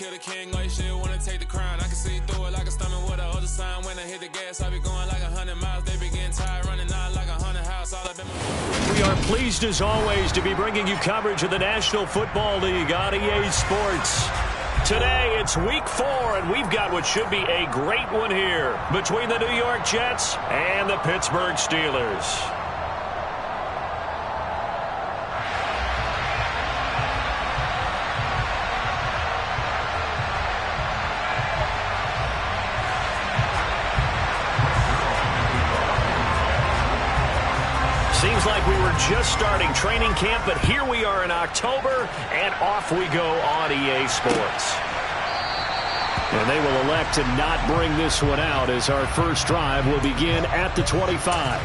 still the king, like shit, wanna take the crown. I can see through it like a stomach with a other sign. When I hit the gas, I be going like 100 miles. They be getting tired, running out like 100 house. All up in my... We are pleased as always to be bringing you coverage of the National Football League on EA Sports. Today, it's week 4, and we've got what should be a great one here between the New York Jets and the Pittsburgh Steelers. Seems like we were just starting training camp, but here we are in October, and off we go on EA Sports. And they will elect to not bring this one out as our first drive will begin at the 25.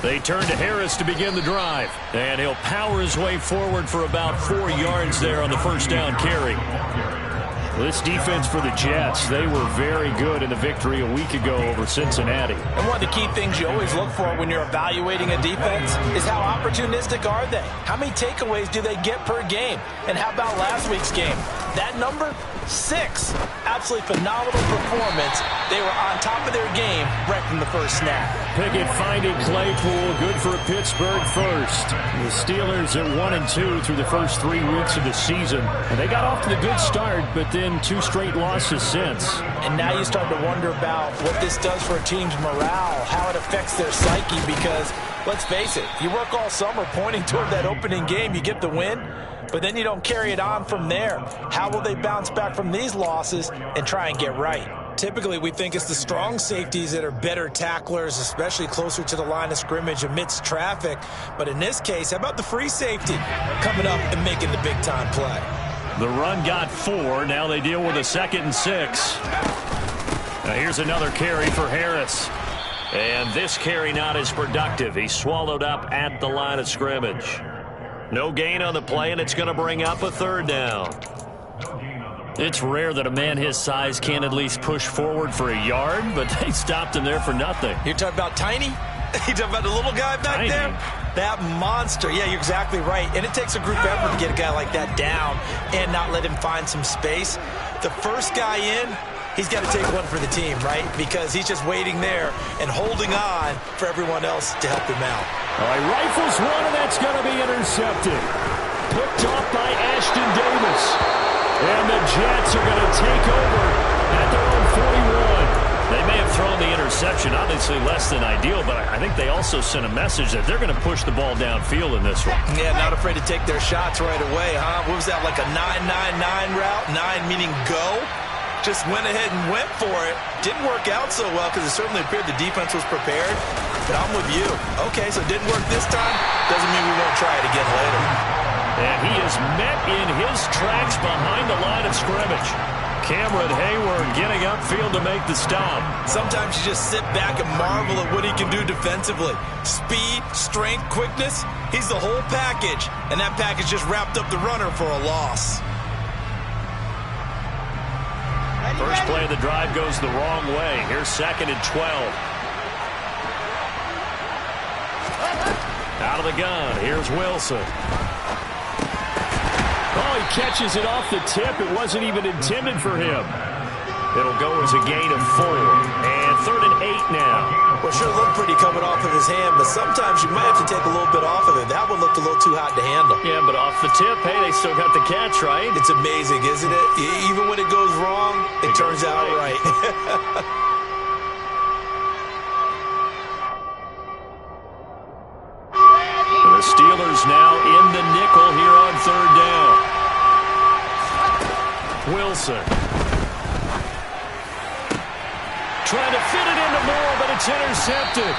They turn to Harris to begin the drive, and he'll power his way forward for about 4 yards there on the first down carry. This defense for the Jets, they were very good in the victory a week ago over Cincinnati. And one of the key things you always look for when you're evaluating a defense is how opportunistic are they? How many takeaways do they get per game? And how about last week's game? That number? 6. Absolutely phenomenal performance. They were on top of their game right from the first snap. Pickett finding Claypool, good for Pittsburgh first. The Steelers at 1-2 through the first 3 weeks of the season. And they got off to the good start, but then 2 straight losses since. And now you start to wonder about what this does for a team's morale, how it affects their psyche, because let's face it, you work all summer pointing toward that opening game, you get the win, but then you don't carry it on from there. How will they bounce back from these losses and try and get right? Typically, we think it's the strong safeties that are better tacklers, especially closer to the line of scrimmage amidst traffic. But in this case, how about the free safety coming up and making the big-time play? The run got 4. Now they deal with a 2nd and 6. Now here's another carry for Harris. And this carry not as productive. He's swallowed up at the line of scrimmage. No gain on the play, and it's going to bring up a 3rd down. It's rare that a man his size can't at least push forward for a yard, but they stopped him there for nothing. You're talking about tiny? You're talking about the little guy back there? That monster. Yeah, you're exactly right. And it takes a group effort to get a guy like that down and not let him find some space. The first guy in, he's got to take one for the team, right? Because he's just waiting there and holding on for everyone else to help him out. All right, rifles one, and that's going to be intercepted. Picked off by Ashton Davis. And the Jets are going to take over at their own 41. They may have thrown the interception, obviously less than ideal, but I think they also sent a message that they're going to push the ball downfield in this one. Yeah, not afraid to take their shots right away, huh? What was that, like a 9-9-9 route? 9 meaning go? Just went ahead and went for it. Didn't work out so well because it certainly appeared the defense was prepared. But I'm with you. Okay, so it didn't work this time. Doesn't mean we won't try it again later. And he is met in his tracks behind the line of scrimmage. Cameron Hayward getting upfield to make the stop. Sometimes you just sit back and marvel at what he can do defensively. Speed, strength, quickness. He's the whole package. And that package just wrapped up the runner for a loss. First play of the drive goes the wrong way. Here's 2nd and 12. Out of the gun. Here's Wilson. Oh, he catches it off the tip. It wasn't even intended for him. It'll go as a gain of 4. And 3rd and 8 now. Well, sure looked pretty coming off of his hand, but sometimes you might have to take a little bit off of it. That one looked a little too hot to handle. Yeah, but off the tip, hey, they still got the catch, right? It's amazing, isn't it? Even when it goes wrong, it turns out right. The Steelers now in the nickel here on 3rd down. Wilson. Trying to fit it into Moore, but it's intercepted.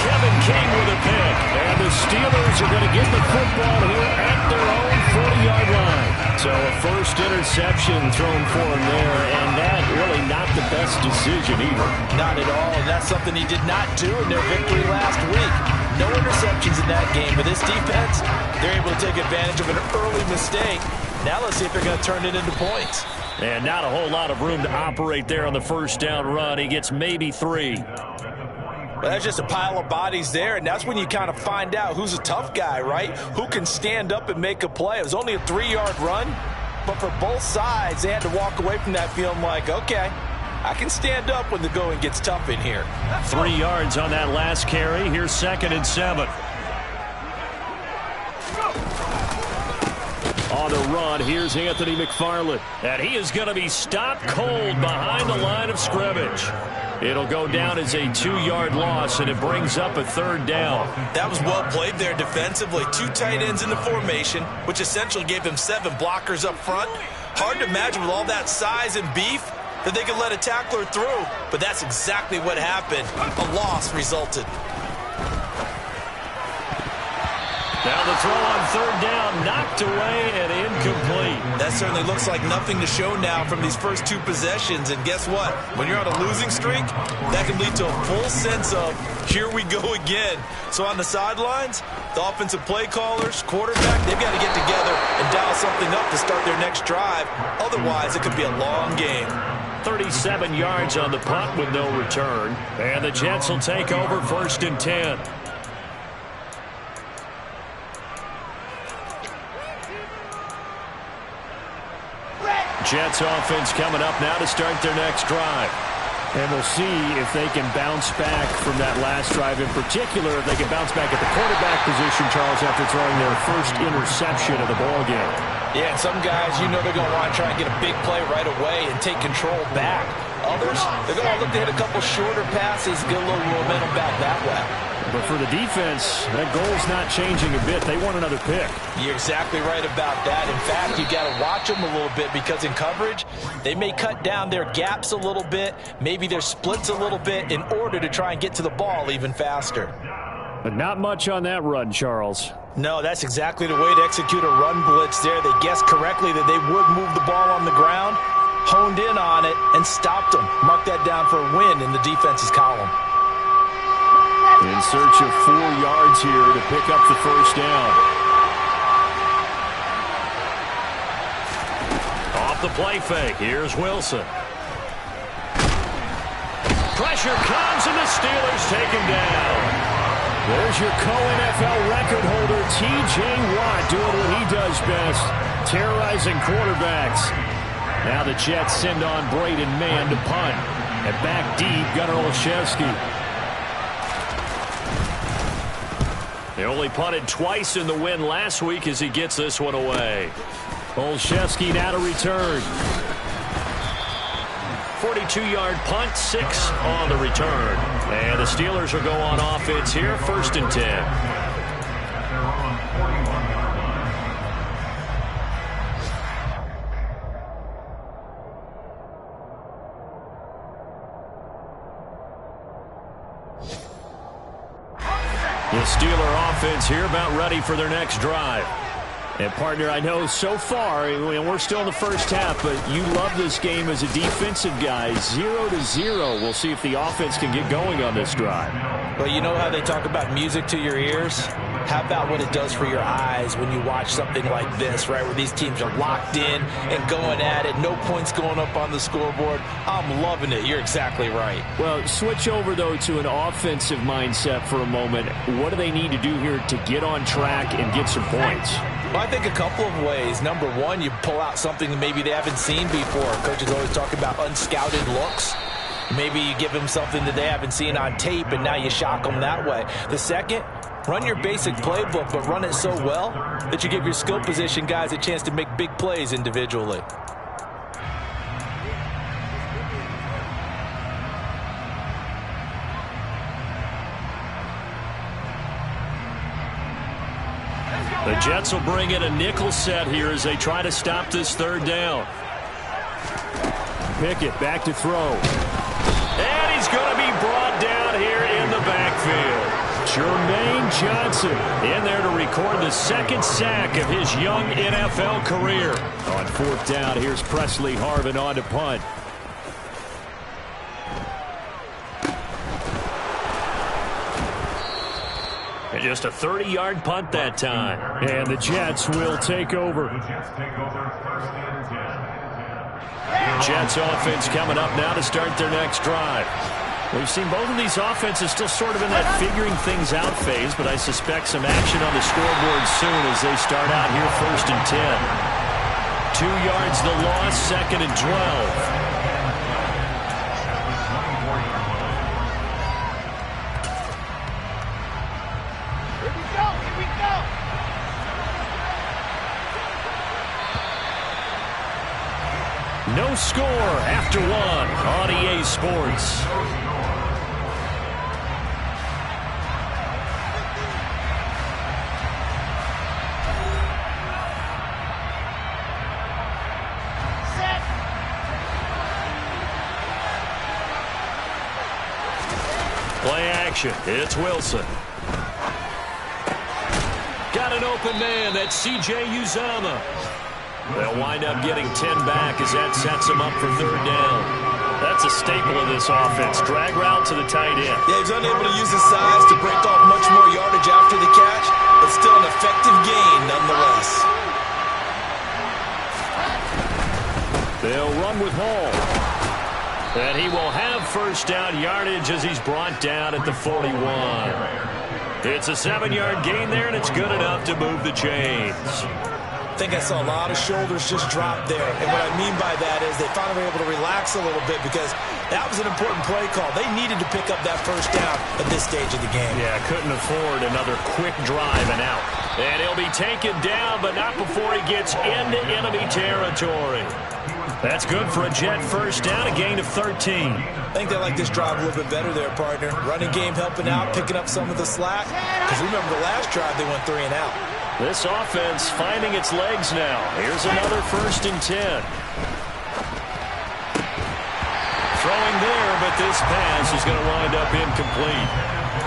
Kevin King with a pick. And the Steelers are going to get the football here at their own 40-yard line. So a first interception thrown for him there, and that really not the best decision either. Not at all, and that's something he did not do in their victory last week. No interceptions in that game, but this defense, they're able to take advantage of an early mistake. Now let's see if they're going to turn it into points. And not a whole lot of room to operate there on the first down run. He gets maybe 3. Well, that's just a pile of bodies there, and that's when you kind of find out who's a tough guy, right? Who can stand up and make a play. It was only a 3-yard run, but for both sides, they had to walk away from that feeling like, okay, I can stand up when the going gets tough in here. 3 yards on that last carry. Here's 2nd and 7. On the run, here's Anthony McFarland. And he is going to be stopped cold behind the line of scrimmage. It'll go down as a 2-yard loss, and it brings up a 3rd down. That was well played there defensively. 2 tight ends in the formation, which essentially gave him 7 blockers up front. Hard to imagine with all that size and beef that they could let a tackler through, but that's exactly what happened. A loss resulted. Now the throw on 3rd down, knocked away and incomplete. That certainly looks like nothing to show now from these first 2 possessions. And guess what? When you're on a losing streak, that can lead to a full sense of, here we go again. So on the sidelines, the offensive play callers, quarterback, they've got to get together and dial something up to start their next drive. Otherwise, it could be a long game. 37 yards on the punt with no return. And the Jets will take over 1st and 10. Jets offense coming up now to start their next drive. And we'll see if they can bounce back from that last drive. In particular, if they can bounce back at the quarterback position, Charles, after throwing their first interception of the ballgame. Yeah, and some guys, you know they're going to want to try and get a big play right away and take control back. Others, they're going to look to hit a couple shorter passes, get a little momentum back that way. But for the defense, that goal's not changing a bit. They want another pick. You're exactly right about that. In fact, you got to watch them a little bit because in coverage, they may cut down their gaps a little bit, maybe their splits a little bit in order to try and get to the ball even faster. But not much on that run, Charles. No, that's exactly the way to execute a run blitz there. They guessed correctly that they would move the ball on the ground, honed in on it, and stopped them. Mark that down for a win in the defense's column. In search of 4 yards here to pick up the 1st down. Off the play fake, here's Wilson. Pressure comes and the Steelers take him down. There's your co-NFL record holder, T.J. Watt, doing what he does best, terrorizing quarterbacks. Now the Jets send on Braden Mann to punt. And back deep, Gunnar Olszewski. They only punted twice in the win last week as he gets this one away. Olszewski now to return. 42-yard punt, 6 on the return. And the Steelers will go on offense here, 1st and 10. The Steeler offense here about ready for their next drive. And, partner, I know so far, we're still in the first half, but you love this game as a defensive guy. 0-0. We'll see if the offense can get going on this drive. Well, you know how they talk about music to your ears? How about what it does for your eyes when you watch something like this, right, where these teams are locked in and going at it, no points going up on the scoreboard? I'm loving it. You're exactly right. Well, switch over, though, to an offensive mindset for a moment. What do they need to do here to get on track and get some points? Well, I think a couple of ways. Number one, you pull out something that maybe they haven't seen before. Coaches always talk about unscouted looks. Maybe you give them something that they haven't seen on tape, and now you shock them that way. The second, run your basic playbook, but run it so well that you give your skill position guys a chance to make big plays individually. The Jets will bring in a nickel set here as they try to stop this 3rd down. Pickett back to throw. And he's going to be brought down here in the backfield. Jermaine Johnson in there to record the second sack of his young NFL career. On fourth down, here's Presley Harvin on to punt. And just a 30-yard punt that time. And the Jets will take over. Jets offense coming up now to start their next drive. We've seen both of these offenses still sort of in that figuring things out phase, but I suspect some action on the scoreboard soon as they start out here first and 10. 2 yards the loss, second and 12. No score after one on EA Sports. Play action. It's Wilson. Got an open man. That's C.J. Uzomah. They'll wind up getting 10 back as that sets them up for third down. That's a staple of this offense. Drag route to the tight end. Yeah, he's unable to use his size to break off much more yardage after the catch, but still an effective gain nonetheless. They'll run with Hall. And he will have first down yardage as he's brought down at the 41. It's a 7-yard gain there, and it's good enough to move the chains. I think I saw a lot of shoulders just drop there. And what I mean by that is they finally were able to relax a little bit because that was an important play call. They needed to pick up that first down at this stage of the game. Yeah, couldn't afford another quick drive and out. And he'll be taken down, but not before he gets into enemy territory. That's good for a Jet first down, a gain of 13. I think they like this drive a little bit better there, partner. Running game helping out, picking up some of the slack. Because remember the last drive, they went 3 and out. This offense finding its legs now. Here's another first and 10. Throwing there, but this pass is going to wind up incomplete.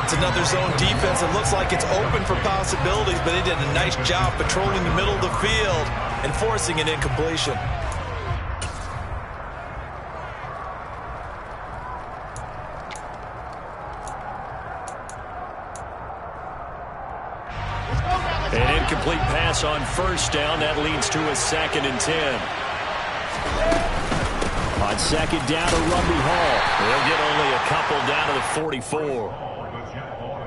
It's another zone defense. It looks like it's open for possibilities, but they did a nice job patrolling the middle of the field and forcing an incompletion. An incomplete pass on first down. That leads to a second and 10. On second down, a run with Hall. They'll get only a couple down to the 44.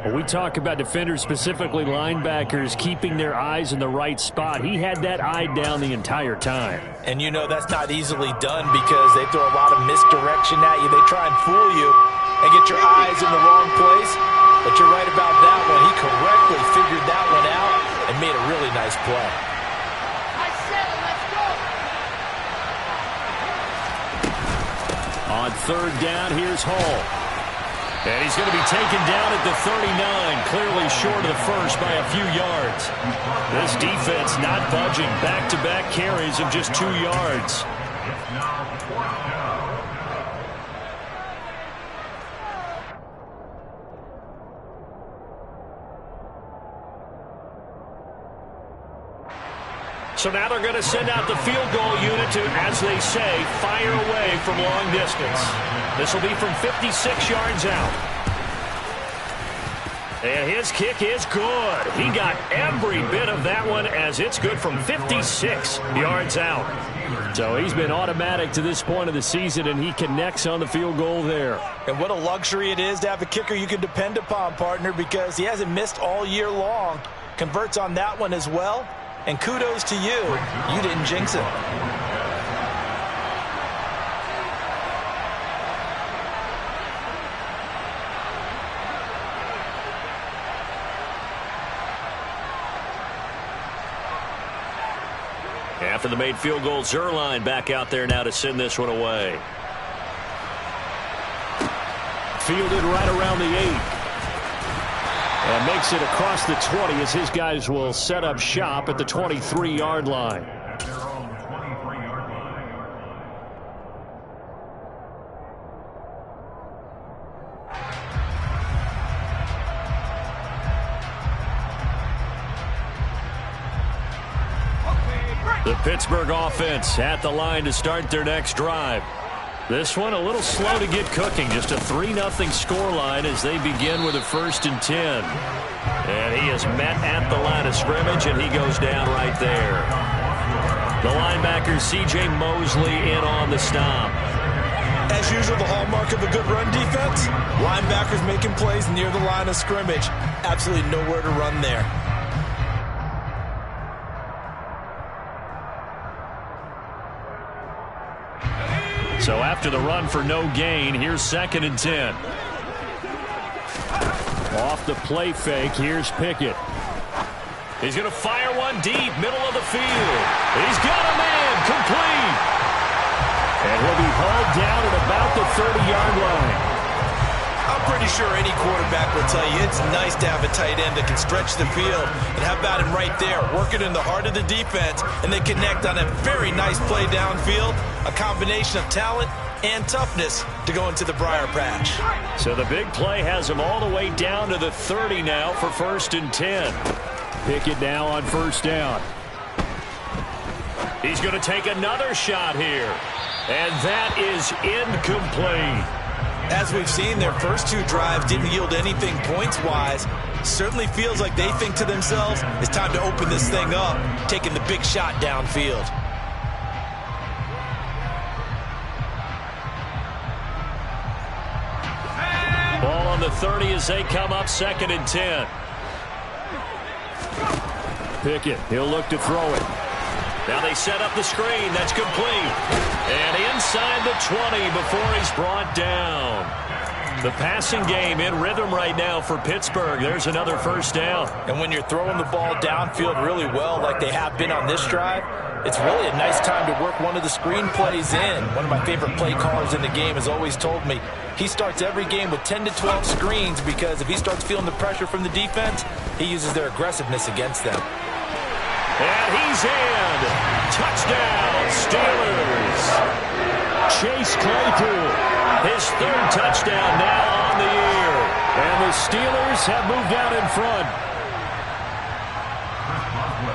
When we talk about defenders, specifically linebackers, keeping their eyes in the right spot, he had that eye down the entire time. And you know that's not easily done because they throw a lot of misdirection at you. They try and fool you and get your eyes in the wrong place. But you're right about that one. He correctly figured that one out and made a really nice play. On third down, here's Hall. And he's going to be taken down at the 39, clearly short of the first by a few yards. This defense not budging. Back-to-back carries of just 2 yards. So now they're going to send out the field goal unit to, as they say, fire away from long distance. This will be from 56 yards out. And his kick is good. He got every bit of that one as it's good from 56 yards out. So he's been automatic to this point of the season, and he connects on the field goal there. And what a luxury it is to have a kicker you can depend upon, partner, because he hasn't missed all year long. Converts on that one as well. And kudos to you. You didn't jinx it. After the made field goal, Zuerlein back out there now to send this one away. Fielded right around the 8. And makes it across the 20 as his guys will set up shop at the 23-yard line. The Pittsburgh offense at the line to start their next drive. This one a little slow to get cooking. Just a 3-0 scoreline as they begin with a 1st and 10. And he is met at the line of scrimmage, and he goes down right there. The linebacker, C.J. Mosley, in on the stop. As usual, the hallmark of a good run defense, linebackers making plays near the line of scrimmage. Absolutely nowhere to run there. So after the run for no gain, here's 2nd and 10. Off the play fake, here's Pickett. He's going to fire one deep, middle of the field. He's got a man, complete. And he'll be hauled down at about the 30-yard line. I'm pretty sure any quarterback will tell you it's nice to have a tight end that can stretch the field. And how about him right there, working in the heart of the defense, and they connect on a very nice play downfield. A combination of talent and toughness to go into the briar patch. So the big play has him all the way down to the 30 now for 1st and 10. Pickett now on 1st down. He's going to take another shot here. And that is incomplete. As we've seen, their first 2 drives didn't yield anything points-wise. Certainly feels like they think to themselves, it's time to open this thing up, taking the big shot downfield. Ball on the 30 as they come up 2nd and 10. Pickett, he'll look to throw it. Now they set up the screen. That's complete. And inside the 20 before he's brought down. The passing game in rhythm right now for Pittsburgh. There's another 1st down. And when you're throwing the ball downfield really well like they have been on this drive, it's really a nice time to work one of the screen plays in. One of my favorite play callers in the game has always told me he starts every game with 10 to 12 screens because if he starts feeling the pressure from the defense, he uses their aggressiveness against them. And he's in. Touchdown, Steelers. Chase Claypool, his 3rd touchdown now on the year. And the Steelers have moved out in front.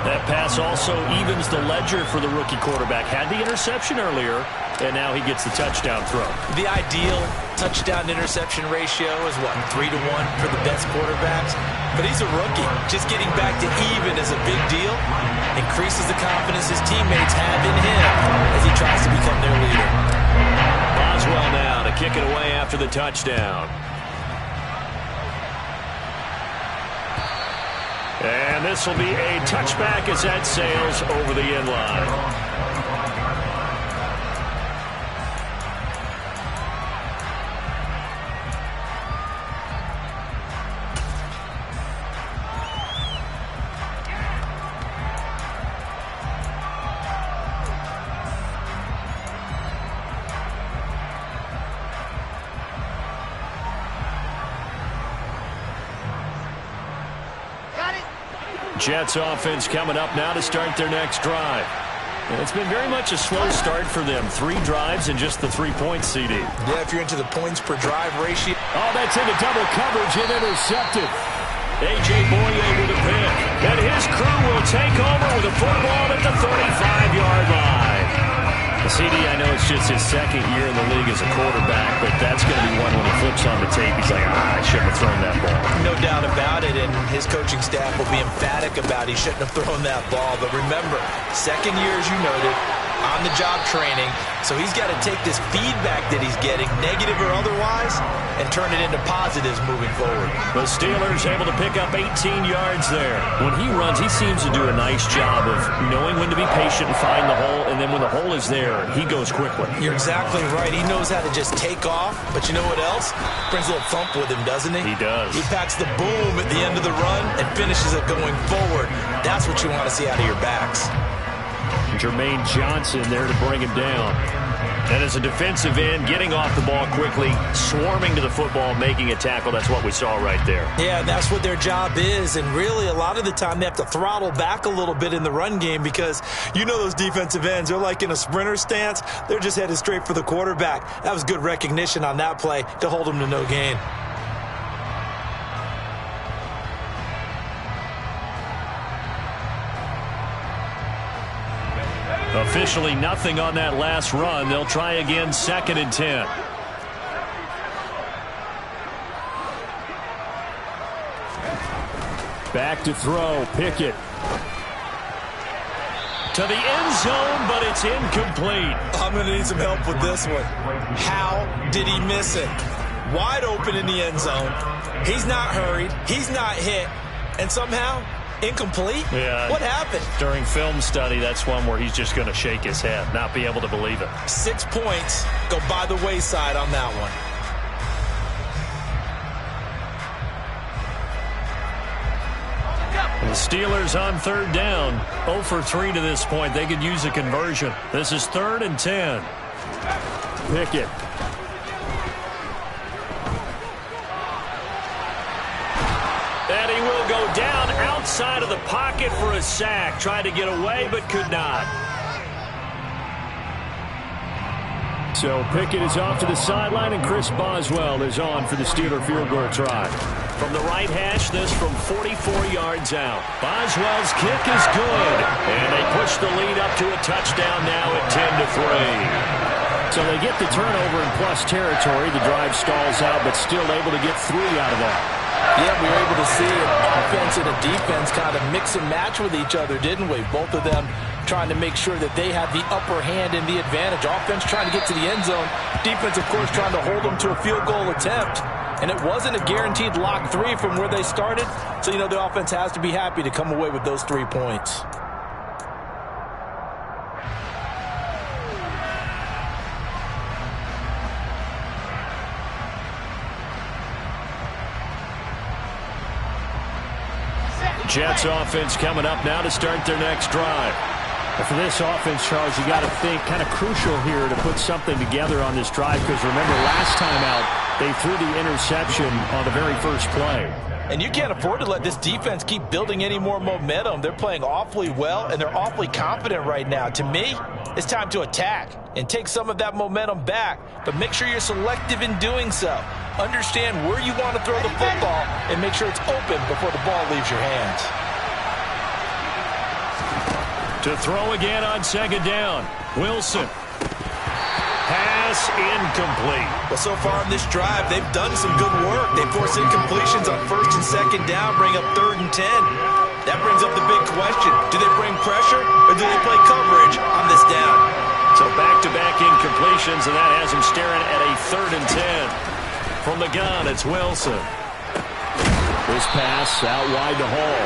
That pass also evens the ledger for the rookie quarterback. Had the interception earlier, and now he gets the touchdown throw. The ideal touchdown-interception ratio is, what, 3 to 1 for the best quarterbacks? But he's a rookie. Just getting back to even is a big deal. Increases the confidence his teammates have in him as he tries to become their leader. Boswell now to kick it away after the touchdown. And this will be a touchback as that sails over the end line. Jets offense coming up now to start their next drive. And it's been very much a slow start for them. 3 drives and just the 3 points, CD. Yeah, if you're into the points per drive ratio. Oh, that's into double coverage and intercepted. A.J. Boye with a pick. And his crew will take over with a football at the 35-yard line. CD, I know it's just his 2nd year in the league as a quarterback, but that's going to be one when he flips on the tape. He's like, I shouldn't have thrown that ball. No doubt about it, and his coaching staff will be emphatic about he shouldn't have thrown that ball. But remember, 2nd year, as you noted, on-the-job training, so he's got to take this feedback that he's getting, negative or otherwise, and turn it into positives moving forward. The Steelers able to pick up 18 yards there. When he runs, he seems to do a nice job of knowing when to be patient and find the hole, and then when the hole is there, he goes quickly. You're exactly right. He knows how to just take off, but you know what else? Brings a little thump with him, doesn't he? He does. He packs the boom at the end of the run and finishes it going forward. That's what you want to see out of your backs. Jermaine Johnson there to bring him down. And as a defensive end, getting off the ball quickly, swarming to the football, making a tackle, that's what we saw right there. Yeah, that's what their job is, and really a lot of the time they have to throttle back a little bit in the run game because you know those defensive ends, they're like in a sprinter stance, they're just headed straight for the quarterback. That was good recognition on that play to hold them to no gain. Officially nothing on that last run. They'll try again, 2nd and 10. Back to throw, Pickett. To the end zone, but it's incomplete. I'm going to need some help with this one. How did he miss it? Wide open in the end zone. He's not hurried. He's not hit. And somehow, incomplete? Yeah. What happened? During film study, that's one where he's just going to shake his head, not be able to believe it. 6 points go by the wayside on that one. The Steelers on 3rd down. 0 for 3 to this point. They could use a conversion. This is 3rd and 10. Pickett. And he will go down outside of the pocket for a sack. Tried to get away, but could not. So Pickett is off to the sideline, and Chris Boswell is on for the Steeler field goal try. From the right hash, this from 44 yards out. Boswell's kick is good, and they push the lead up to a touchdown now at 10-3. So they get the turnover in plus territory. The drive stalls out, but still able to get 3 out of that. Yeah, we were able to see an offense and a defense kind of mix and match with each other, didn't we? Both of them trying to make sure that they have the upper hand and the advantage. Offense trying to get to the end zone. Defense, of course, trying to hold them to a field goal attempt. And it wasn't a guaranteed lock 3 from where they started. So, you know, the offense has to be happy to come away with those 3 points. Jets offense coming up now to start their next drive. For this offense, Charles, you got to think kind of crucial here to put something together on this drive, because remember last time out they threw the interception on the very first play. And you can't afford to let this defense keep building any more momentum. They're playing awfully well, and they're awfully confident right now. To me, it's time to attack and take some of that momentum back, but make sure you're selective in doing so. Understand where you want to throw the football and make sure it's open before the ball leaves your hands. To throw again on 2nd down. Wilson. Pass incomplete. Well, so far in this drive, they've done some good work. They force incompletions on 1st and 2nd down, bring up 3rd and 10. That brings up the big question. Do they bring pressure or do they play coverage on this down? So back-to-back incompletions, and that has him staring at a 3rd and 10. From the gun, it's Wilson. This pass out wide to Hall.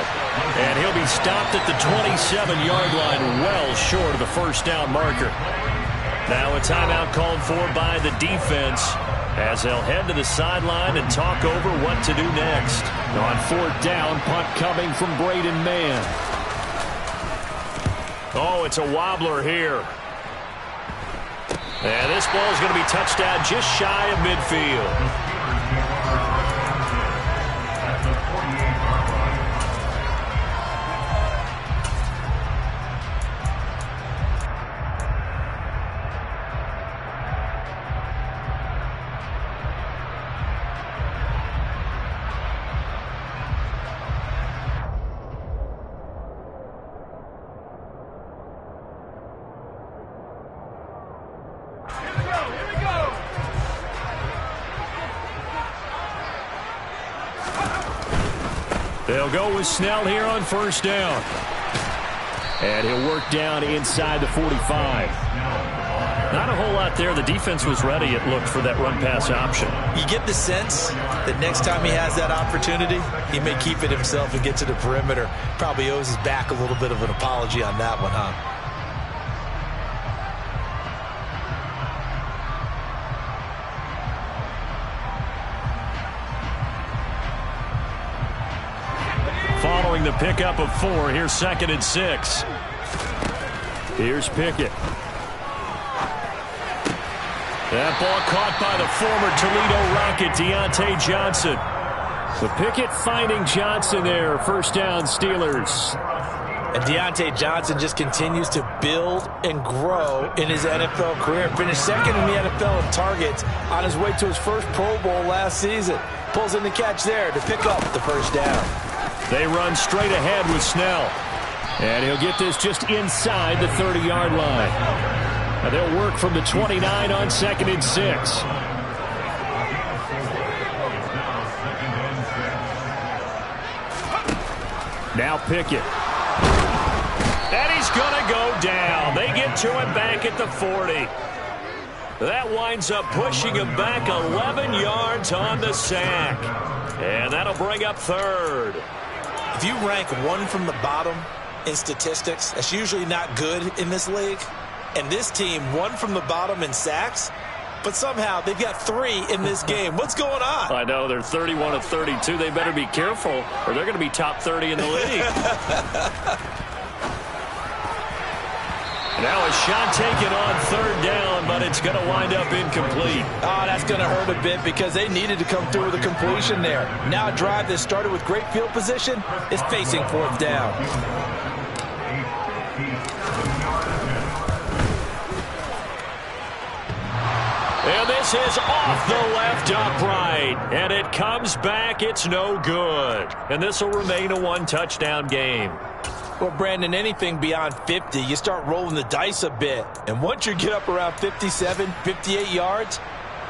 And he'll be stopped at the 27-yard line, well short of the first down marker. Now a timeout called for by the defense as they'll head to the sideline and talk over what to do next. On 4th down, punt coming from Braden Mann. Oh, it's a wobbler here. And this ball is going to be touched down just shy of midfield. They'll go with Snell here on 1st down. And he'll work down inside the 45. Not a whole lot there. The defense was ready, it looked, for that run-pass option. You get the sense that next time he has that opportunity, he may keep it himself and get to the perimeter. Probably owes his back a little bit of an apology on that one, huh? Following the pickup of 4, here's 2nd and 6. Here's Pickett. That ball caught by the former Toledo Rocket, Deontay Johnson. So Pickett finding Johnson there. 1st down, Steelers. And Deontay Johnson just continues to build and grow in his NFL career. Finished 2nd in the NFL in targets on his way to his first Pro Bowl last season. Pulls in the catch there to pick up the 1st down. They run straight ahead with Snell. And he'll get this just inside the 30-yard line. Now they'll work from the 29 on 2nd and 6. Now Pickett. And he's going to go down. They get to him back at the 40. That winds up pushing him back 11 yards on the sack. And that'll bring up 3rd. If you rank one from the bottom in statistics, that's usually not good in this league. And this team, one from the bottom in sacks, but somehow they've got 3 in this game. What's going on? I know, they're 31 of 32. They better be careful, or they're going to be top 30 in the league. Now a shot taken on 3rd down, but it's going to wind up incomplete. Oh, that's going to hurt a bit because they needed to come through with a completion there. Now a drive that started with great field position is facing 4th down. And this is off the left upright. And it comes back. It's no good. And this will remain a 1-touchdown game. Well, Brandon, anything beyond 50, you start rolling the dice a bit. And once you get up around 57, 58 yards,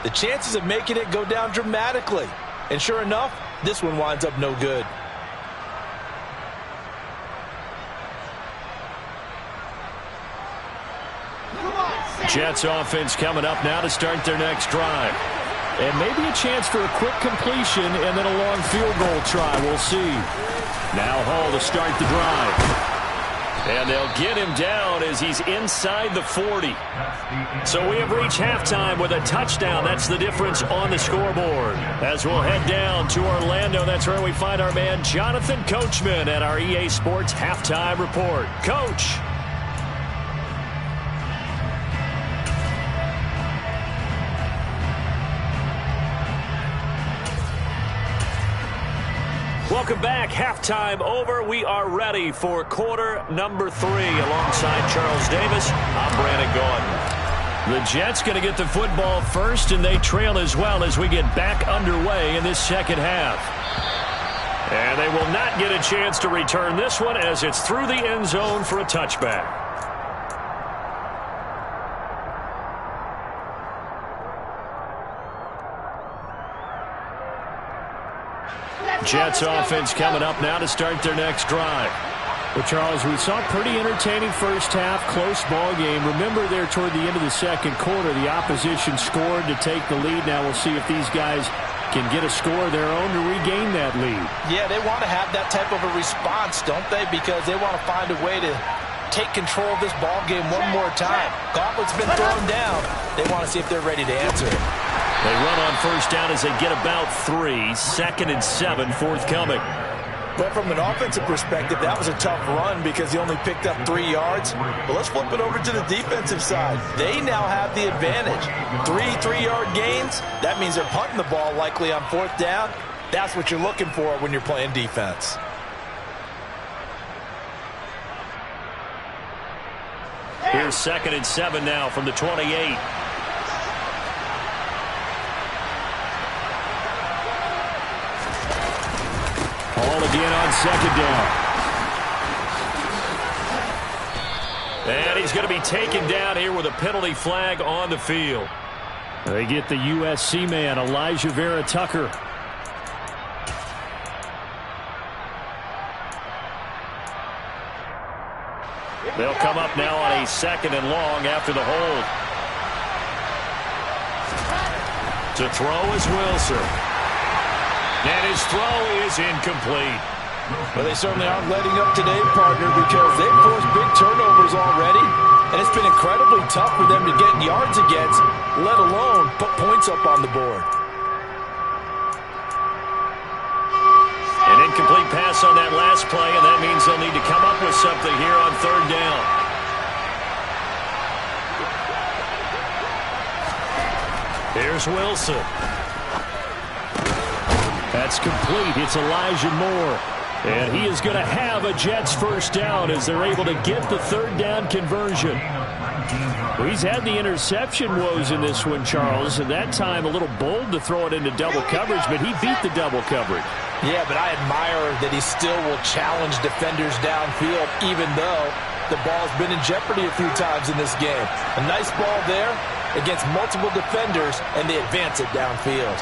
the chances of making it go down dramatically. And sure enough, this one winds up no good. Jets offense coming up now to start their next drive. And maybe a chance for a quick completion and then a long field goal try. We'll see. Now Hall to start the drive. And they'll get him down as he's inside the 40. So we have reached halftime with a touchdown. That's the difference on the scoreboard. As we'll head down to Orlando, that's where we find our man Jonathan Coachman at our EA Sports Halftime Report. Coach. Welcome back. Halftime over. We are ready for quarter number 3. Alongside Charles Davis, I'm Brandon Gaudin. The Jets going to get the football first, and they trail as well as we get back underway in this second half. And they will not get a chance to return this one as it's through the end zone for a touchback. Jets offense coming up now to start their next drive. Well, Charles, we saw a pretty entertaining first half, close ball game. Remember there toward the end of the second quarter, the opposition scored to take the lead. Now we'll see if these guys can get a score of their own to regain that lead. Yeah, they want to have that type of a response, don't they? Because they want to find a way to take control of this ball game one more time. Gauntlet's been thrown down. They want to see if they're ready to answer it. They run on first down as they get about 3. 2nd and 7 forthcoming. But from an offensive perspective, that was a tough run because he only picked up 3 yards. But let's flip it over to the defensive side. They now have the advantage. 3 3-yard gains. That means they're punting the ball likely on 4th down. That's what you're looking for when you're playing defense. Here's 2nd and 7 now from the 28. Ball again on 2nd down. And he's going to be taken down here with a penalty flag on the field. They get the USC man, Elijah Vera Tucker. They'll come up now on a 2nd and long after the hold. To throw is Wilson. And his throw is incomplete. Well, they certainly aren't letting up today, partner, because they've forced big turnovers already. And it's been incredibly tough for them to get yards against, let alone put points up on the board. An incomplete pass on that last play, and that means they'll need to come up with something here on 3rd down. Here's Wilson. That's complete. It's Elijah Moore. And he is going to have a Jets first down as they're able to get the 3rd down conversion. Well, he's had the interception woes in this one, Charles, and that time a little bold to throw it into double coverage, but he beat the double coverage. Yeah, but I admire that he still will challenge defenders downfield, even though the ball's been in jeopardy a few times in this game. A nice ball there against multiple defenders, and they advance it downfield.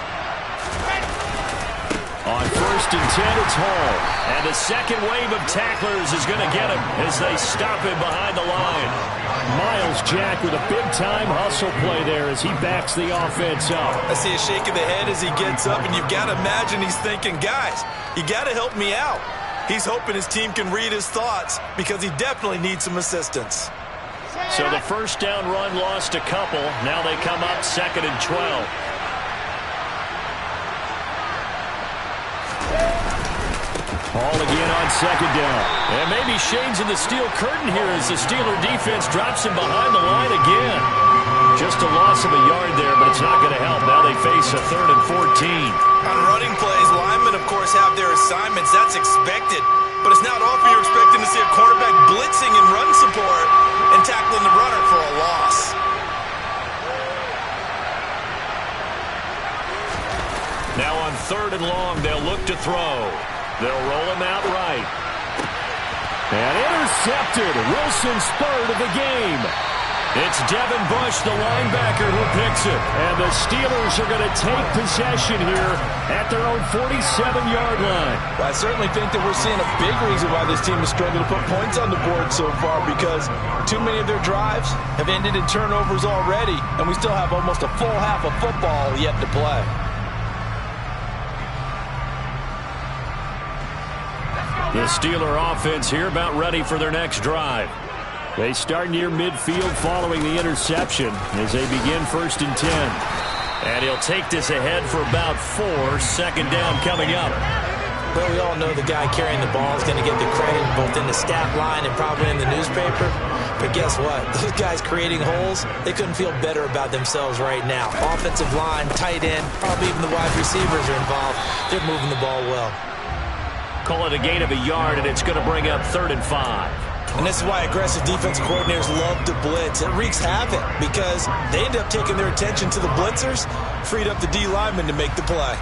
On 1st and 10, it's Hall. And the second wave of tacklers is going to get him as they stop him behind the line. Miles Jack with a big-time hustle play there as he backs the offense up. I see a shake of the head as he gets up, and you've got to imagine he's thinking, guys, you got to help me out. He's hoping his team can read his thoughts because he definitely needs some assistance. So the first down run lost a couple. Now they come up 2nd and 12. Hall again on 2nd down. And maybe Shane's in the steel curtain here as the Steeler defense drops him behind the line again. Just a loss of a yard there, but it's not going to help. Now they face a 3rd and 14. On running plays, linemen, of course, have their assignments. That's expected. But it's not often you're expecting to see a quarterback blitzing in run support and tackling the runner for a loss. Now on 3rd and long, they'll look to throw. They'll roll him out right. And intercepted. Wilson's 3rd of the game. It's Devin Bush, the linebacker, who picks it. And the Steelers are going to take possession here at their own 47-yard line. Well, I certainly think that we're seeing a big reason why this team is struggling to put points on the board so far, because too many of their drives have ended in turnovers already, and we still have almost a full half of football yet to play. The Steeler offense here about ready for their next drive. They start near midfield following the interception as they begin 1st and 10. And he'll take this ahead for about 4. 2nd down coming up. Well, we all know the guy carrying the ball is going to get the credit both in the stat line and probably in the newspaper. But guess what? Those guys creating holes, they couldn't feel better about themselves right now. Offensive line, tight end, probably even the wide receivers are involved. They're moving the ball well. Call it a gain of a yard, and it's going to bring up 3rd and 5. And this is why aggressive defensive coordinators love to blitz. It wreaks havoc because they end up taking their attention to the blitzers, freed up the D lineman to make the play.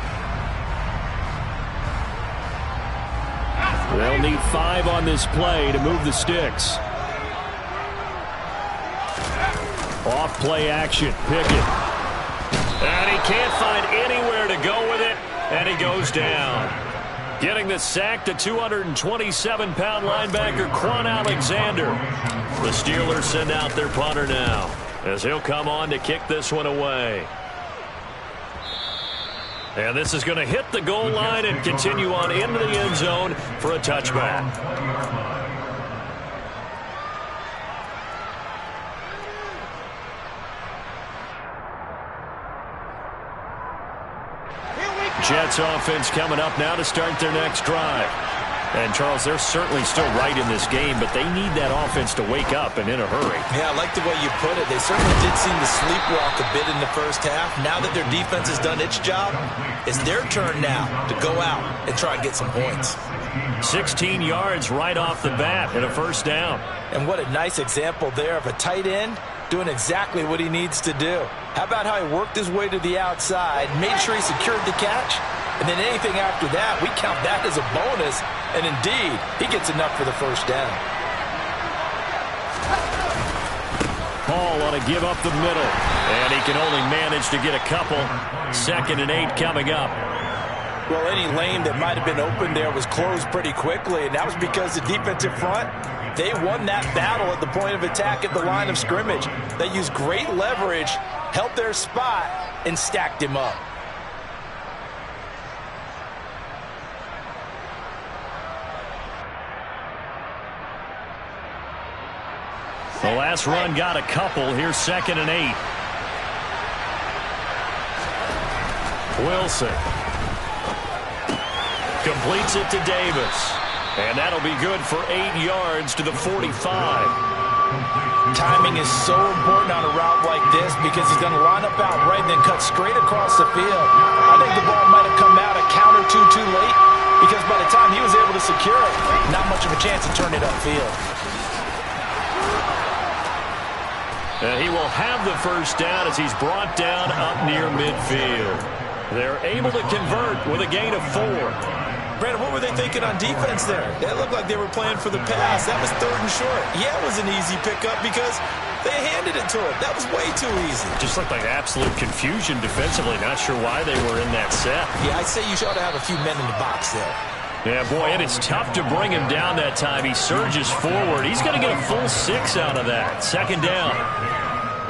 They'll need 5 on this play to move the sticks. Off play action. Pickett. And he can't find anywhere to go with it, and he goes down. Getting the sack, the 227-pound linebacker, Quan Alexander. The Steelers send out their punter now, as he'll come on to kick this one away. And this is going to hit the goal line and continue on into the end zone for a touchback. Jets offense coming up now to start their next drive. And, Charles, they're certainly still right in this game, but they need that offense to wake up and in a hurry. Yeah, I like the way you put it. They certainly did seem to sleepwalk a bit in the first half. Now that their defense has done its job, it's their turn now to go out and try and get some points. 16 yards right off the bat and a 1st down. And what a nice example there of a tight end doing exactly what he needs to do. How about how he worked his way to the outside, made sure he secured the catch, and then anything after that, we count that as a bonus. And indeed, he gets enough for the 1st down. Hall ought to give up the middle. And he can only manage to get a couple. 2nd and 8 coming up. Well, any lane that might have been open there was closed pretty quickly, and that was because the defensive front, they won that battle at the point of attack at the line of scrimmage. They used great leverage, held their spot, and stacked him up. The last run got a couple. Here's 2nd and 8. Wilson completes it to Davis. And that'll be good for 8 yards to the 45. Timing is so important on a route like this because he's going to line up out right and then cut straight across the field. I think the ball might have come out a count or two too late because by the time he was able to secure it, not much of a chance to turn it upfield. And he will have the 1st down as he's brought down up near midfield. They're able to convert with a gain of 4. Brandon, what were they thinking on defense there? They looked like they were playing for the pass. That was 3rd and short. Yeah, it was an easy pickup because they handed it to him. That was way too easy. Just looked like absolute confusion defensively. Not sure why they were in that set. Yeah, I'd say you ought to have a few men in the box there. Yeah, boy, and it's tough to bring him down that time. He surges forward. He's going to get a full 6 out of that. 2nd down.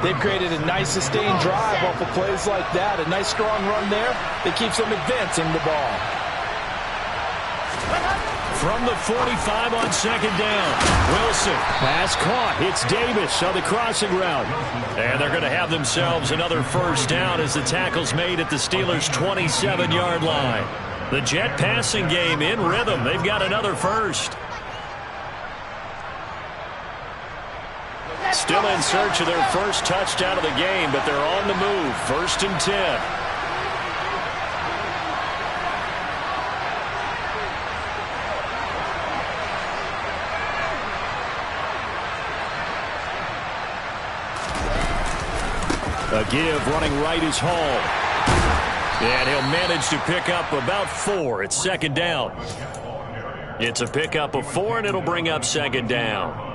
They've created a nice sustained drive off of plays like that. A nice strong run there that keeps them advancing the ball. From the 45 on 2nd down. Wilson. Pass caught. It's Davis on the crossing route. And they're going to have themselves another 1st down as the tackle's made at the Steelers' 27-yard line. The Jet passing game in rhythm. They've got another 1st. Still in search of their first touchdown of the game, but they're on the move. 1st and 10. A give running right is Hall. And he'll manage to pick up about 4. It's 2nd down. It's a pickup of 4, and it'll bring up 2nd down.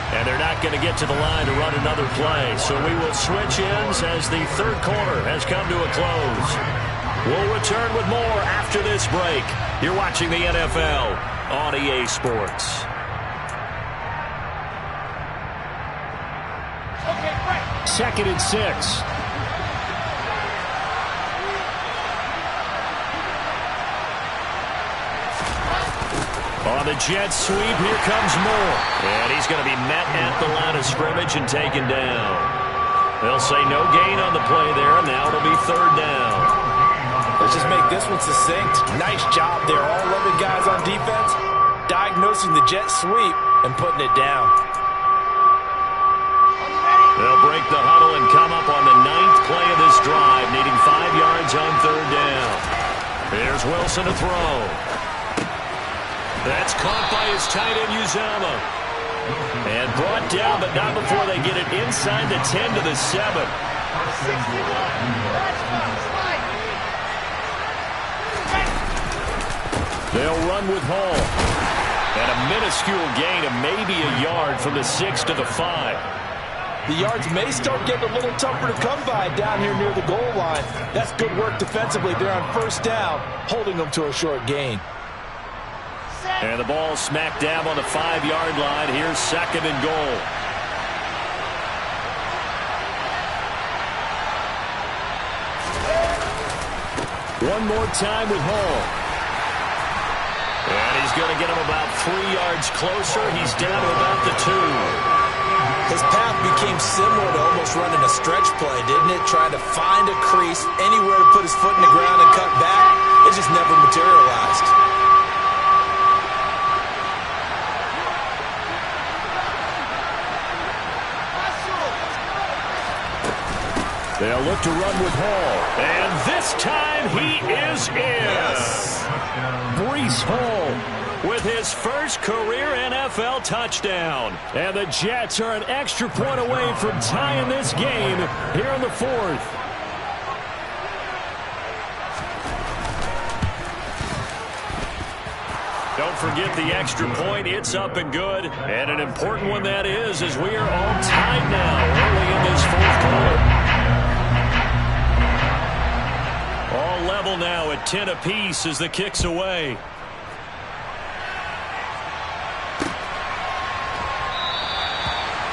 And they're not going to get to the line to run another play. So we will switch ends as the 3rd quarter has come to a close. We'll return with more after this break. You're watching the NFL on EA Sports. Second and 6. On the jet sweep, here comes Moore. And he's going to be met at the line of scrimmage and taken down. They'll say no gain on the play there. Now it'll be 3rd down. Let's just make this one succinct. Nice job there. All 11 guys on defense diagnosing the jet sweep and putting it down. They'll break the huddle and come up on the 9th play of this drive, needing 5 yards on 3rd down. Here's Wilson to throw. That's caught by his tight end, Uzama. And brought down, but not before they get it inside the 10 to the 7. They'll run with Hall. And a minuscule gain of maybe a yard from the 6 to the 5. The yards may start getting a little tougher to come by down here near the goal line. That's good work defensively there on 1st down, holding them to a short gain. And the ball smack dab on the 5-yard line. Here's 2nd and goal. One more time with Hall. And he's going to get him about 3 yards closer. He's down to about the 2. His path became similar to almost running a stretch play, didn't it? Trying to find a crease, anywhere to put his foot in the ground and cut back. It just never materialized. They'll look to run with Hall. And this time he is in. Yes. Breece Hall with his first career NFL touchdown. And the Jets are an extra point away from tying this game here in the 4th. Don't forget the extra point. It's up and good. And an important one that is, as we are all tied now early in this 4th quarter. All level now at 10 apiece as the kick's away.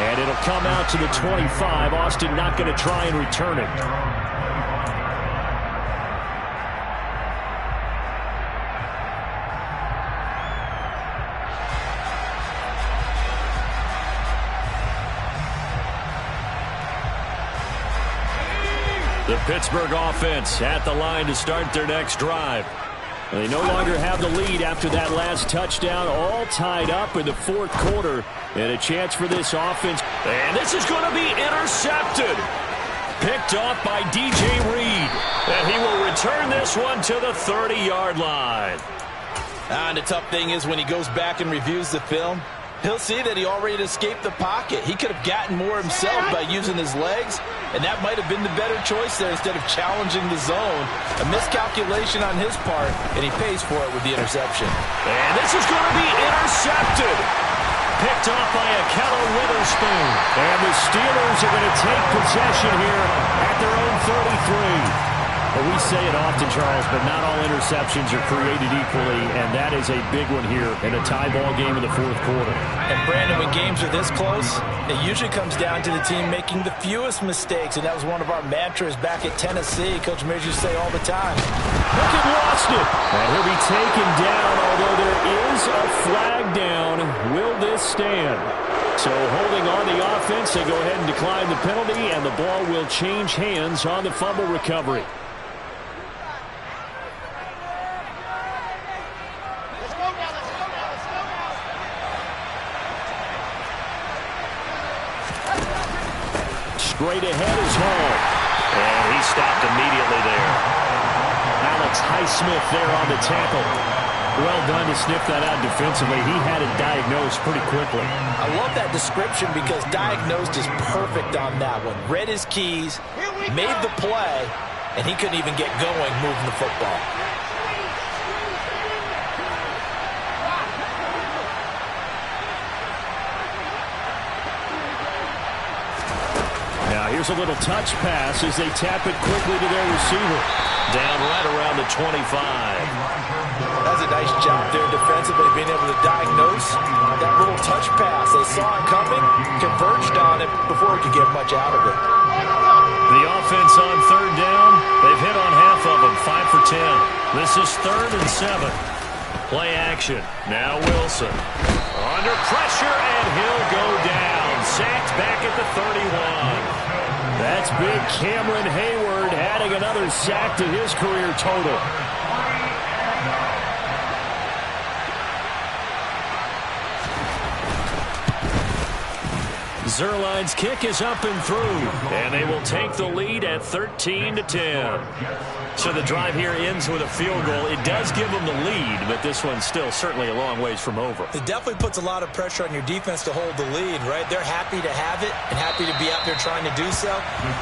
And it'll come out to the 25. Austin not going to try and return it. The Pittsburgh offense at the line to start their next drive. They no longer have the lead after that last touchdown, all tied up in the 4th quarter. And a chance for this offense. And this is going to be intercepted. Picked off by DJ Reed. And he will return this one to the 30-yard line. And the tough thing is when he goes back and reviews the film, he'll see that he already escaped the pocket. He could have gotten more himself by using his legs, and that might have been the better choice there instead of challenging the zone. A miscalculation on his part, and he pays for it with the interception. And this is going to be intercepted. Picked off by a Keller Witherspoon. And the Steelers are going to take possession here at their own 33. Well, we say it often, Charles, but not all interceptions are created equally, and that is a big one here in a tie ball game in the fourth quarter. And, Brandon, when games are this close, it usually comes down to the team making the fewest mistakes, and that was one of our mantras back at Tennessee. Coach Mears used to say all the time. Look at lost it. And he'll be taken down, although there is a flag down. Will this stand? So holding on the offense, they go ahead and decline the penalty, and the ball will change hands on the fumble recovery. Straight ahead is Hall. And he stopped immediately there. Alex Highsmith there on the tackle. Well done to sniff that out defensively. He had it diagnosed pretty quickly. I love that description because diagnosed is perfect on that one. Read his keys, made the play, and he couldn't even get going moving the football. Now here's a little touch pass as they tap it quickly to their receiver. Down right around the 25. That's a nice job there defensively, being able to diagnose that little touch pass. They saw it coming, converged on it before he could get much out of it. The offense on third down, they've hit on half of them, 5 for 10. This is 3rd and 7. Play action. Now Wilson. Under pressure, and he'll go down. Sacked back at the 31. That's big Cameron Hayward adding another sack to his career total. Zerline's kick is up and through, and they will take the lead at 13-10. So the drive here ends with a field goal. It does give them the lead, but this one's still certainly a long ways from over. It definitely puts a lot of pressure on your defense to hold the lead, right? They're happy to have it and happy to be out there trying to do so.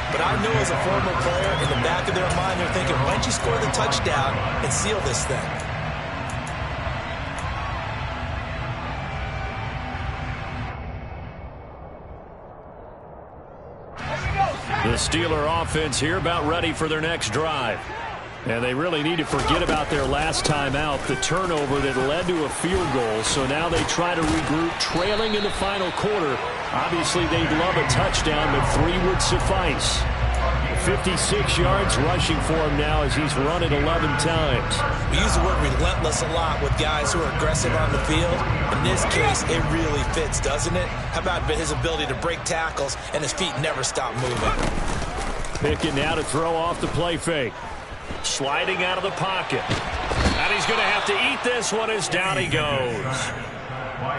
But I know as a former player, in the back of their mind, they're thinking, why don't you score the touchdown and seal this thing? The Steeler offense here about ready for their next drive. And they really need to forget about their last time out, the turnover that led to a field goal. So now they try to regroup, trailing in the final quarter. Obviously, they'd love a touchdown, but 3 would suffice. 56 yards rushing for him now as he's run it 11 times. We use the word relentless a lot with guys who are aggressive on the field. In this case, it really fits, doesn't it? How about his ability to break tackles and his feet never stop moving? Pickett now to throw off the play fake. Sliding out of the pocket. And he's going to have to eat this one as down he goes.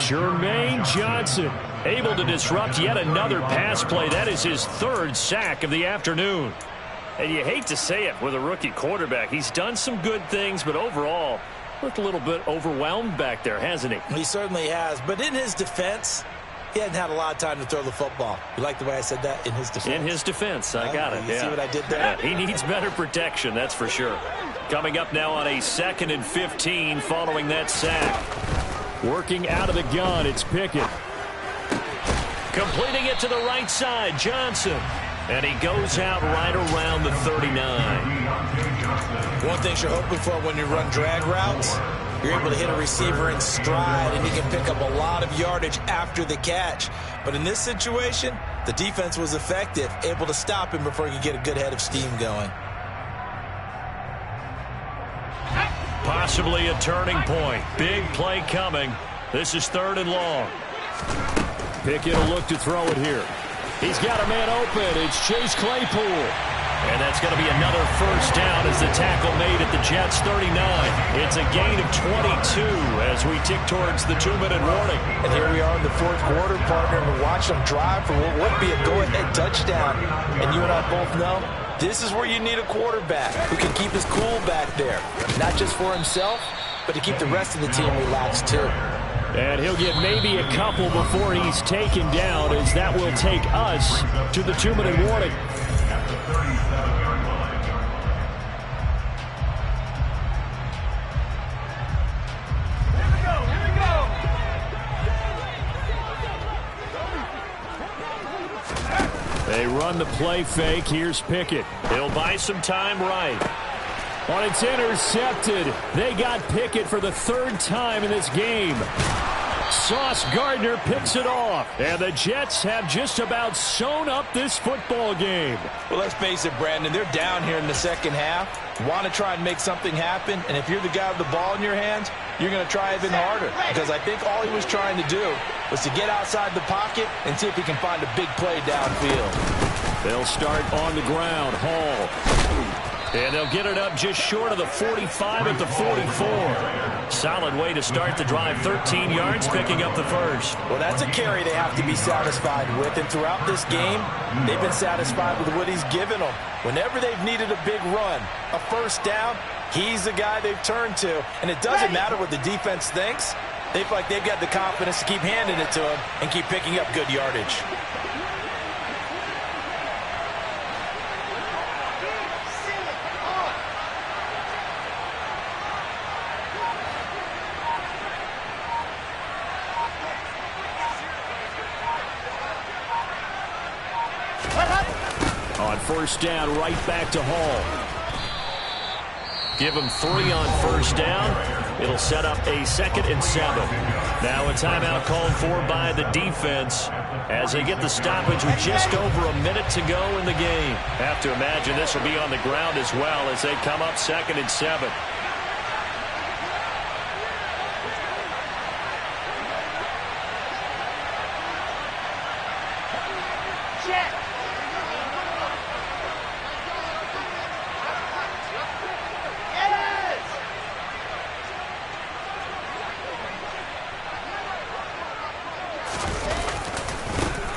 Jermaine Johnson able to disrupt yet another pass play. That is his 3rd sack of the afternoon. And you hate to say it with a rookie quarterback. He's done some good things, but overall looked a little bit overwhelmed back there, hasn't he? He certainly has. But in his defense, he hadn't had a lot of time to throw the football. You like the way I said that? In his defense. In his defense. I got it. You see what I did there? Yeah, he needs better protection, that's for sure. Coming up now on a 2nd and 15 following that sack. Working out of the gun, it's Pickett. Completing it to the right side, Johnson. And he goes out right around the 39. One thing you're hoping for when you run drag routes, you're able to hit a receiver in stride, and he can pick up a lot of yardage after the catch. But in this situation, the defense was effective, able to stop him before he could get a good head of steam going. Possibly a turning point. Big play coming. This is 3rd and long. Pickett will look to throw it here. He's got a man open. It's Chase Claypool. And that's going to be another 1st down as the tackle made at the Jets' 39. It's a gain of 22 as we tick towards the 2-minute warning. And here we are in the 4th quarter, partner, and watch them drive for what would be a go-ahead touchdown. And you and I both know this is where you need a quarterback who can keep his cool back there, not just for himself, but to keep the rest of the team relaxed too. And he'll get maybe a couple before he's taken down, as that will take us to the 2-minute warning. They run the play fake. Here's Pickett. He'll buy some time right. On it's intercepted. They got Pickett for the 3rd time in this game. Sauce Gardner picks it off. And the Jets have just about sewn up this football game. Well, let's face it, Brandon. They're down here in the second half. Want to try and make something happen. And if you're the guy with the ball in your hands, you're going to try even harder. Because I think all he was trying to do was to get outside the pocket and see if he can find a big play downfield. They'll start on the ground. Hall. And they'll get it up just short of the 45 at the 44. Solid way to start the drive. 13 yards, picking up the first. Well, that's a carry they have to be satisfied with. And throughout this game, they've been satisfied with what he's given them. Whenever they've needed a big run, a first down, he's the guy they've turned to. And it doesn't matter what the defense thinks. They feel like they've got the confidence to keep handing it to him and keep picking up good yardage. On first down, right back to Hall. Give him 3 on first down. It'll set up a 2nd and 7. Now a timeout called for by the defense as they get the stoppage with just over a minute to go in the game. Have to imagine this will be on the ground as well as they come up 2nd and 7.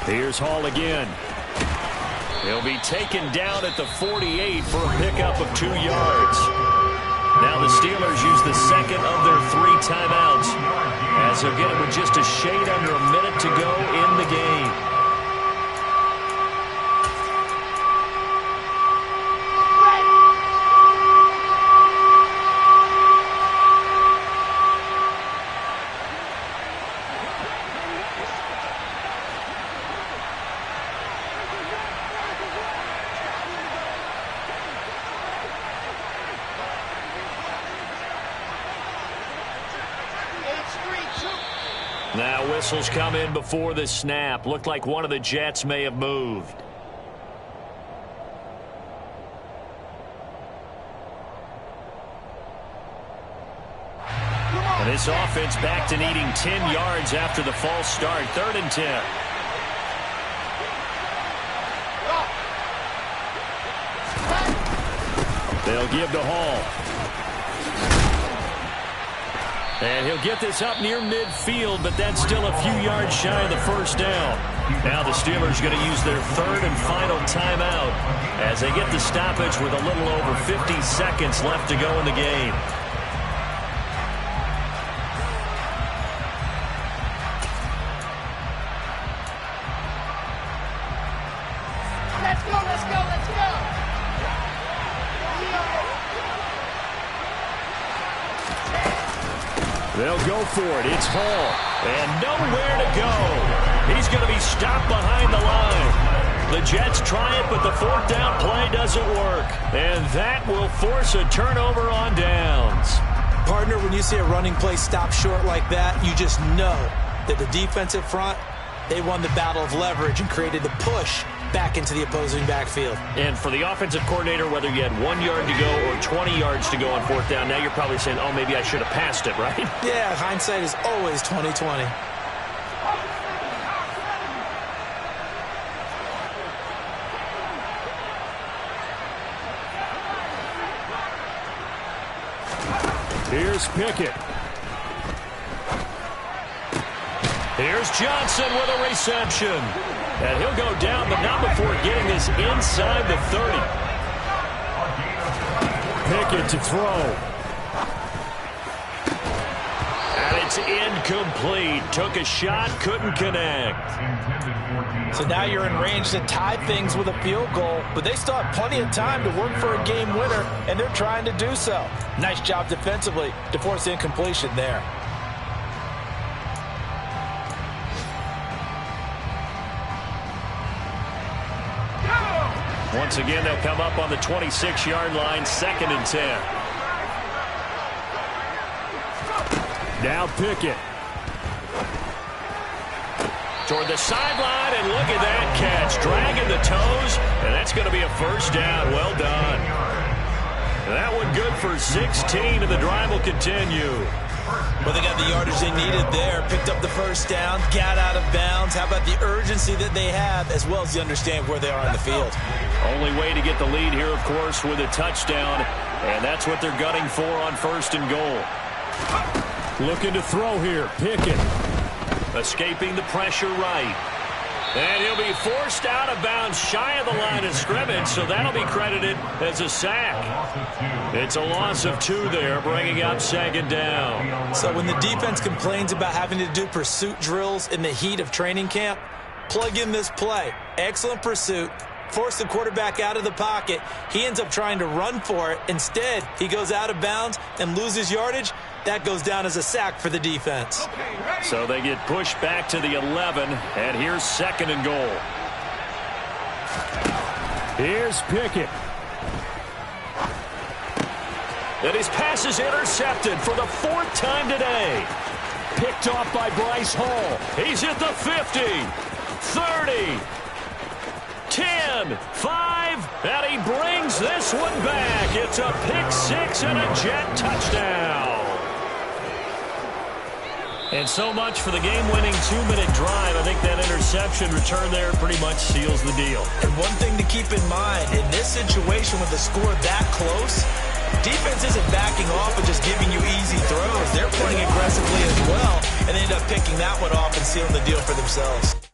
Here's Hall again. He'll be taken down at the 48 for a pickup of 2 yards. Now the Steelers use the 2nd of their 3 timeouts as they'll get it with just a shade under a minute to go in the game. Now whistles come in before the snap. Looked like one of the Jets may have moved. And this offense back to needing 10 yards after the false start. 3rd and 10. They'll give to Hall. And he'll get this up near midfield, but that's still a few yards shy of the first down. Now the Steelers are going to use their 3rd and final timeout as they get the stoppage with a little over 50 seconds left to go in the game. Let's go, let's go, let's go! They'll go for it. It's Hall. And nowhere to go. He's going to be stopped behind the line. The Jets try it, but the 4th down play doesn't work. And that will force a turnover on downs. Partner, when you see a running play stop short like that, you just know that the defensive front, they won the battle of leverage and created the push back into the opposing backfield. And for the offensive coordinator, whether you had 1 yard to go or 20 yards to go on 4th down, now you're probably saying, oh, maybe I should have passed it, right? Yeah, hindsight is always 20/20. Here's Pickett. Here's Johnson with a reception. And he'll go down, but not before getting this inside the 30. Pickett to throw. is incomplete. Took a shot, couldn't connect. So now you're in range to tie things with a field goal, but they still have plenty of time to work for a game winner, and they're trying to do so. Nice job defensively to force incompletion there. Once again, they'll come up on the 26-yard line, 2nd and 10. Now Pickett. Toward the sideline, and look at that catch. Dragging the toes, and that's going to be a first down. Well done. That one good for 16, and the drive will continue. Well, they got the yardage they needed there. Picked up the first down, got out of bounds. How about the urgency that they have, as well as you understand where they are in the field? Only way to get the lead here, of course, with a touchdown, and that's what they're gunning for on 1st and goal. Looking to throw here. Pickett. Escaping the pressure right. And he'll be forced out of bounds shy of the line of scrimmage, so that'll be credited as a sack. It's a loss of 2 there, bringing up 2nd down. So when the defense complains about having to do pursuit drills in the heat of training camp, plug in this play. Excellent pursuit. Force the quarterback out of the pocket. He ends up trying to run for it. Instead, he goes out of bounds and loses yardage. That goes down as a sack for the defense. So they get pushed back to the 11, and here's 2nd and goal. Here's Pickett. And his pass is intercepted for the 4th time today. Picked off by Bryce Hall. He's at the 50, 30, 10, 5, and he brings this one back. It's a pick 6 and a Jet touchdown. And so much for the game-winning 2-minute drive. I think that interception return there pretty much seals the deal. And one thing to keep in mind, in this situation with the score that close, defense isn't backing off and just giving you easy throws. They're playing aggressively as well, and they end up picking that one off and sealing the deal for themselves.